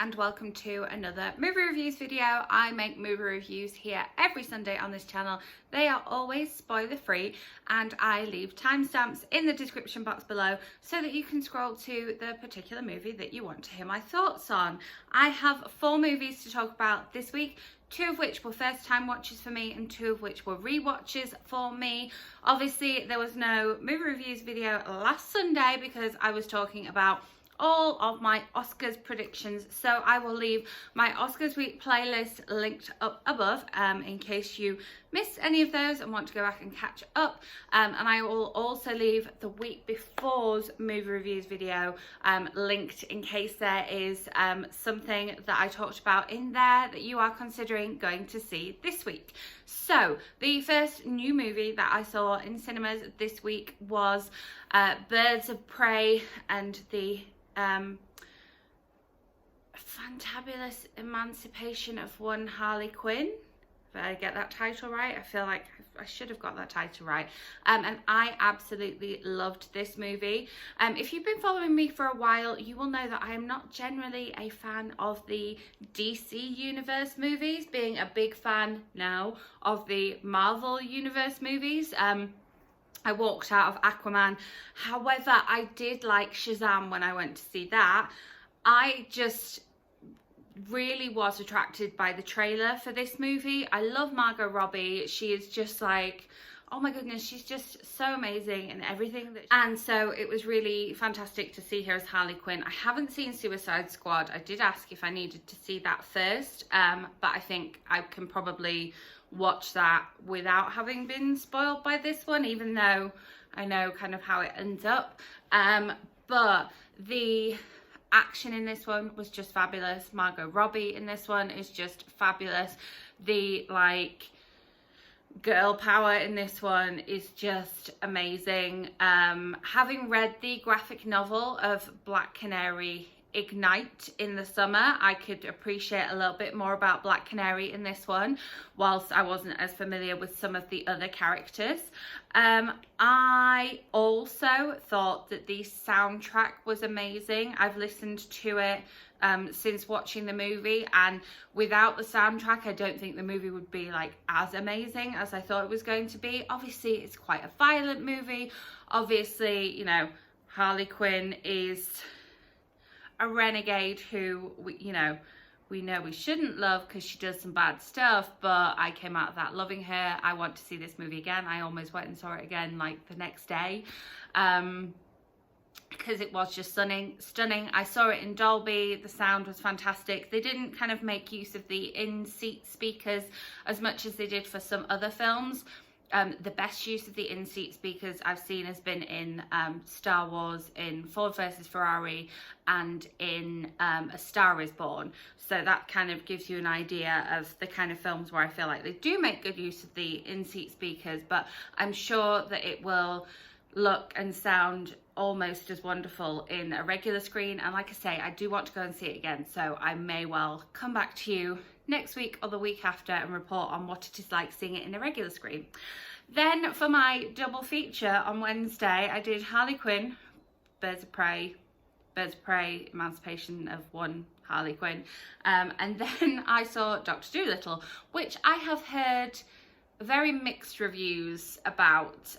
and welcome to another movie reviews video. I make movie reviews here every Sunday on this channel. They are always spoiler free and I leave timestamps in the description box below so that you can scroll to the particular movie that you want to hear my thoughts on. I have 4 movies to talk about this week, 2 of which were first time watches for me and 2 of which were re-watches for me. Obviously there was no movie reviews video last Sunday because I was talking about all of my Oscars predictions, so I will leave my Oscars week playlist linked up above in case you missed any of those and want to go back and catch up, and I will also leave the week before's movie reviews video linked in case there is something that I talked about in there that you are considering going to see this week. So the first new movie that I saw in cinemas this week was Birds of Prey and the Fantabulous Emancipation of one Harley Quinn. If I get that title right, I feel like I should have got that title right. And I absolutely loved this movie. If you've been following me for a while, you will know that I am not generally a fan of the DC Universe movies, being a big fan now of the Marvel Universe movies. I walked out of Aquaman. However, I did like Shazam when I went to see that. I just really was attracted by the trailer for this movie. I love Margot Robbie. She is just like, oh my goodness, she's just so amazing in everything and so it was really fantastic to see her as Harley Quinn. I haven't seen Suicide Squad. I did ask if I needed to see that first, but I think I can probably watch that without having been spoiled by this one, even though I know kind of how it ends up. But the action in this one was just fabulous. Margot Robbie in this one is just fabulous. The like girl power in this one is just amazing. Having read the graphic novel of Black Canary Ignite in the summer, I could appreciate a little bit more about Black Canary in this one, whilst I wasn't as familiar with some of the other characters. I also thought that the soundtrack was amazing. I've listened to it since watching the movie, and without the soundtrack I don't think the movie would be like as amazing as I thought it was going to be. Obviously it's quite a violent movie. Obviously, you know, Harley Quinn is a renegade who we know we shouldn't love because she does some bad stuff, but I came out of that loving her. I want to see this movie again. I almost went and saw it again like the next day because it was just stunning. I saw it in Dolby. The sound was fantastic. They didn't kind of make use of the in-seat speakers as much as they did for some other films. The best use of the in-seat speakers I've seen has been in Star Wars, in Ford versus Ferrari, and in A Star is Born. So that kind of gives you an idea of the kind of films where I feel like they do make good use of the in-seat speakers, but I'm sure that it will look and sound almost as wonderful in a regular screen. And like I say, I do want to go and see it again, so I may well come back to you next week or the week after and report on what it is like seeing it in a regular screen. Then for my double feature on Wednesday, I did Harley Quinn, Birds of Prey, Emancipation of one Harley Quinn, and then I saw Dr. Dolittle, which I have heard very mixed reviews about,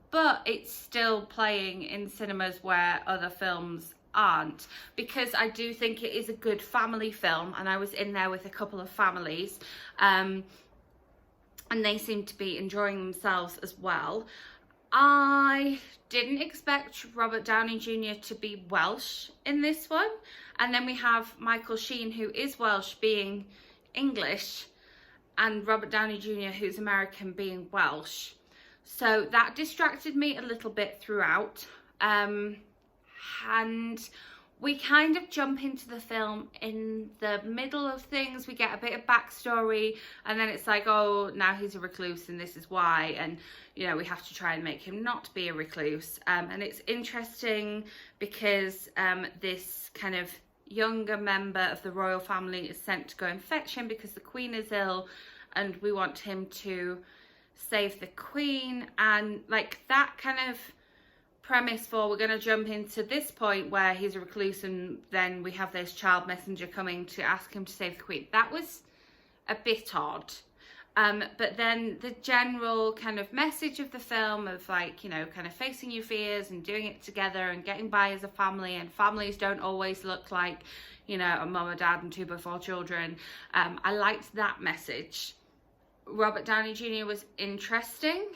but it's still playing in cinemas where other films aren't, because I do think it is a good family film, and I was in there with a couple of families and they seem to be enjoying themselves as well. I didn't expect Robert Downey Jr. to be Welsh in this one, and then we have Michael Sheen, who is Welsh, being English, and Robert Downey Jr., who's American, being Welsh. So that distracted me a little bit throughout. And we kind of jump into the film in the middle of things. We get a bit of backstory, and then it's like, oh, now he's a recluse and this is why, and you know, we have to try and make him not be a recluse. And it's interesting because this kind of younger member of the royal family is sent to go and fetch him because the Queen is ill, and we want him to save the Queen, and like that kind of premise for we're going to jump into this point where he's a recluse and then we have this child messenger coming to ask him to save the Queen. That was a bit odd. But then the general kind of message of the film of like, you know, kind of facing your fears and doing it together and getting by as a family, and families don't always look like, you know, a mum, a dad and 2 by 4 children. I liked that message. Robert Downey Jr. was interesting.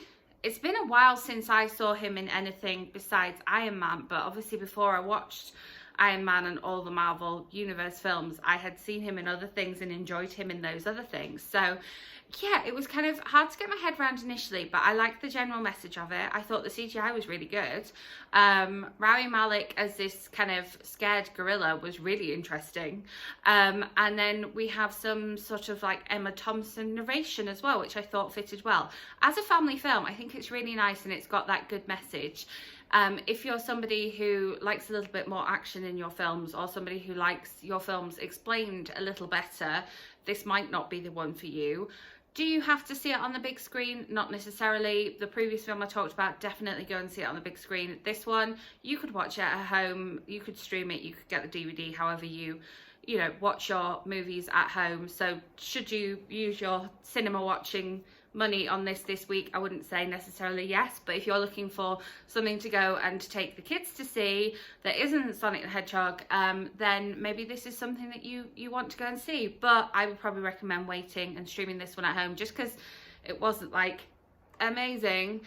It's been a while since I saw him in anything besides Iron Man, but obviously before I watched Iron Man and all the Marvel Universe films, I had seen him in other things and enjoyed him in those other things. So yeah, it was kind of hard to get my head around initially, but I liked the general message of it. I thought the CGI was really good. Rami Malek as this kind of scared gorilla was really interesting. And then we have some sort of like Emma Thompson narration as well, which I thought fitted well. As a family film, I think it's really nice and it's got that good message. If you're somebody who likes a little bit more action in your films, or somebody who likes your films explained a little better, this might not be the one for you. Do you have to see it on the big screen? Not necessarily. The previous film I talked about, definitely go and see it on the big screen. This one, you could watch it at home, you could stream it, you could get the DVD, however you know, watch your movies at home. So should you use your cinema watching money on this week? I wouldn't say necessarily yes, but if you're looking for something to go and take the kids to see that isn't Sonic the Hedgehog, then maybe this is something that you want to go and see. But I would probably recommend waiting and streaming this one at home, just because it wasn't like amazing.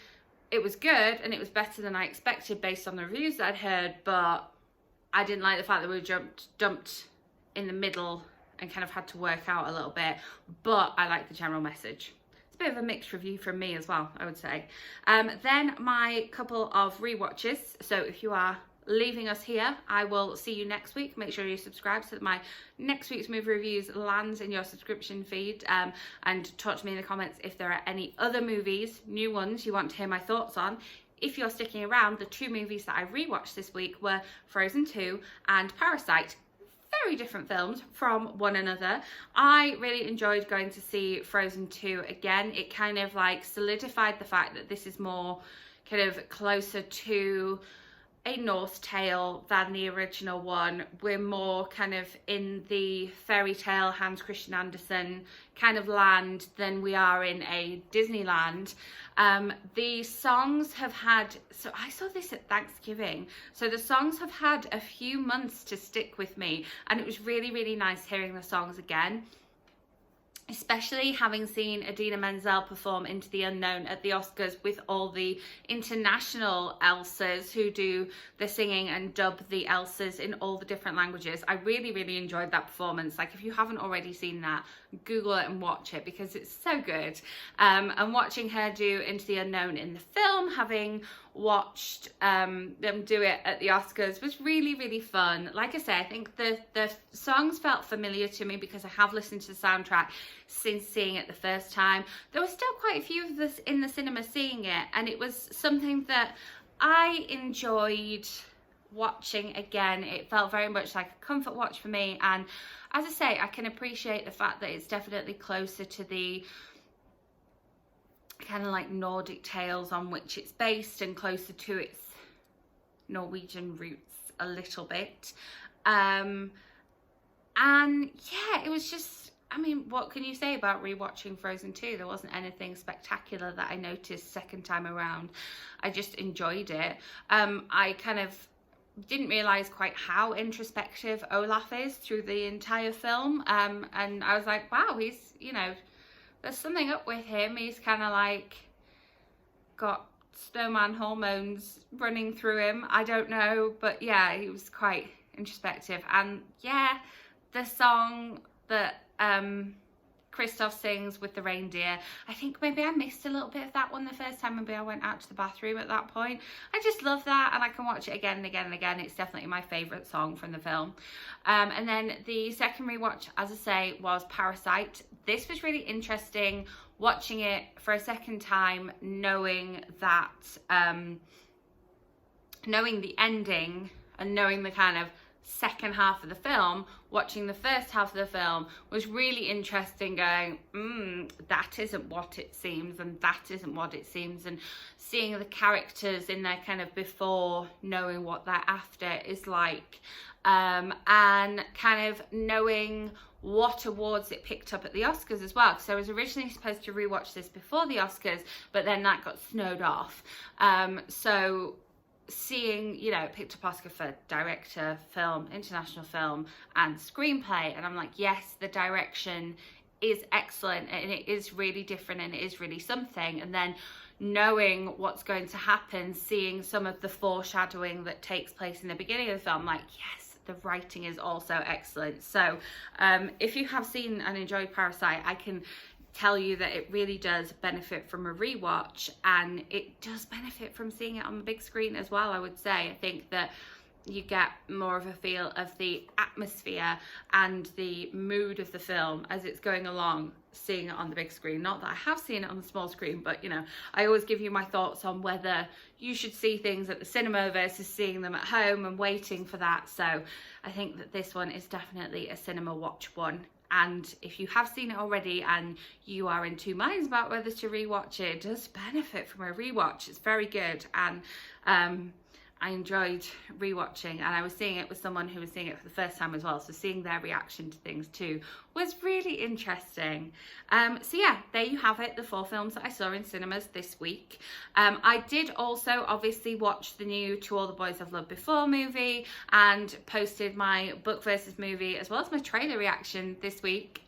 It was good and it was better than I expected based on the reviews that I'd heard, but I didn't like the fact that we were dumped in the middle and kind of had to work out a little bit. But I like the general message. It's a bit of a mixed review from me as well, I would say. Then my couple of rewatches. So if you are leaving us here, I will see you next week. Make sure you subscribe so that my next week's movie reviews lands in your subscription feed, and talk to me in the comments if there are any other movies, new ones, you want to hear my thoughts on. If you're sticking around, the 2 movies that I rewatched this week were Frozen 2 and Parasite. Very different films from one another. I really enjoyed going to see Frozen 2 again. It kind of like solidified the fact that this is more kind of closer to a Norse tale than the original one. We're more kind of in the fairy tale Hans Christian Andersen kind of land than we are in a Disneyland. The songs have had, so I saw this at Thanksgiving, so the songs have had a few months to stick with me, and it was really, really nice hearing the songs again. Especially having seen Idina Menzel perform Into the Unknown at the Oscars with all the international Elsas who do the singing and dub the Elsas in all the different languages. I really, really enjoyed that performance. Like, if you haven't already seen that, Google it and watch it because it's so good. And watching her do Into the Unknown in the film, having watched them do it at the Oscars, was really, really fun. Like I say, I think the songs felt familiar to me because I have listened to the soundtrack since seeing it the first time. There were still quite a few of us in the cinema seeing it, and it was something that I enjoyed watching again. It felt very much like a comfort watch for me, and as I say, I can appreciate the fact that it's definitely closer to the kind of like Nordic tales on which it's based and closer to its Norwegian roots a little bit. And yeah, it was just, I mean, what can you say about rewatching Frozen 2? There wasn't anything spectacular that I noticed second time around. I just enjoyed it. I kind of didn't realise quite how introspective Olaf is through the entire film. And I was like, wow, he's, you know, there's something up with him. He's kind of like got snowman hormones running through him. I don't know, but yeah, he was quite introspective. And yeah, the song that Kristoff sings with the reindeer, I think maybe I missed a little bit of that one the first time. Maybe I went out to the bathroom at that point. I just love that, and I can watch it again and again and again. It's definitely my favourite song from the film. And then the second rewatch, as I say, was Parasite. This was really interesting, watching it for a second time, knowing that, knowing the ending and knowing the kind of second half of the film, watching the first half of the film was really interesting, going, that isn't what it seems, and that isn't what it seems, and seeing the characters in their kind of before, knowing what they're after is like, and kind of knowing what awards it picked up at the Oscars as well, because I was originally supposed to rewatch this before the Oscars, but then that got snowed off. So seeing, you know, it picked up Oscar for director, film, international film, and screenplay, and I'm like, yes, the direction is excellent, and it is really different, and it is really something. And then knowing what's going to happen, seeing some of the foreshadowing that takes place in the beginning of the film, like, yes, the writing is also excellent. So if you have seen and enjoyed Parasite, I can tell you that it really does benefit from a rewatch, and it does benefit from seeing it on the big screen as well. I would say, I think that you get more of a feel of the atmosphere and the mood of the film as it's going along, seeing it on the big screen. Not that I have seen it on the small screen, but you know, I always give you my thoughts on whether you should see things at the cinema versus seeing them at home and waiting for that. So I think that this one is definitely a cinema watch one. And if you have seen it already and you are in two minds about whether to rewatch it, it does benefit from a rewatch. It's very good, and I enjoyed rewatching, and I was seeing it with someone who was seeing it for the first time as well, so seeing their reaction to things too was really interesting. So yeah, there you have it, the 4 films that I saw in cinemas this week. I did also obviously watch the new To All the Boys I've Loved Before movie, and posted my book versus movie as well as my trailer reaction this week.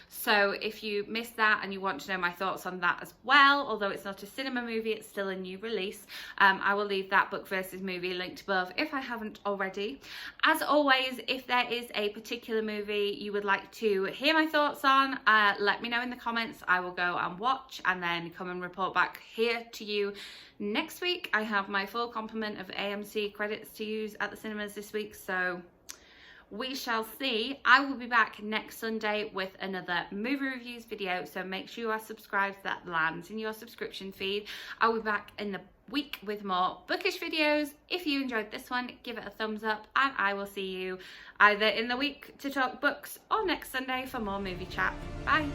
So if you missed that and you want to know my thoughts on that as well, although it's not a cinema movie, it's still a new release, I will leave that book versus movie linked above if I haven't already. As always, if there is a particular movie you would like to hear my thoughts on, let me know in the comments. I will go and watch and then come and report back here to you next week. I have my full complement of AMC credits to use at the cinemas this week, so we shall see. I will be back next Sunday with another movie reviews video, so make sure you are subscribed so that lands in your subscription feed. I'll be back in the week with more bookish videos. If you enjoyed this one, give it a thumbs up, and I will see you either in the week to talk books or next Sunday for more movie chat. Bye.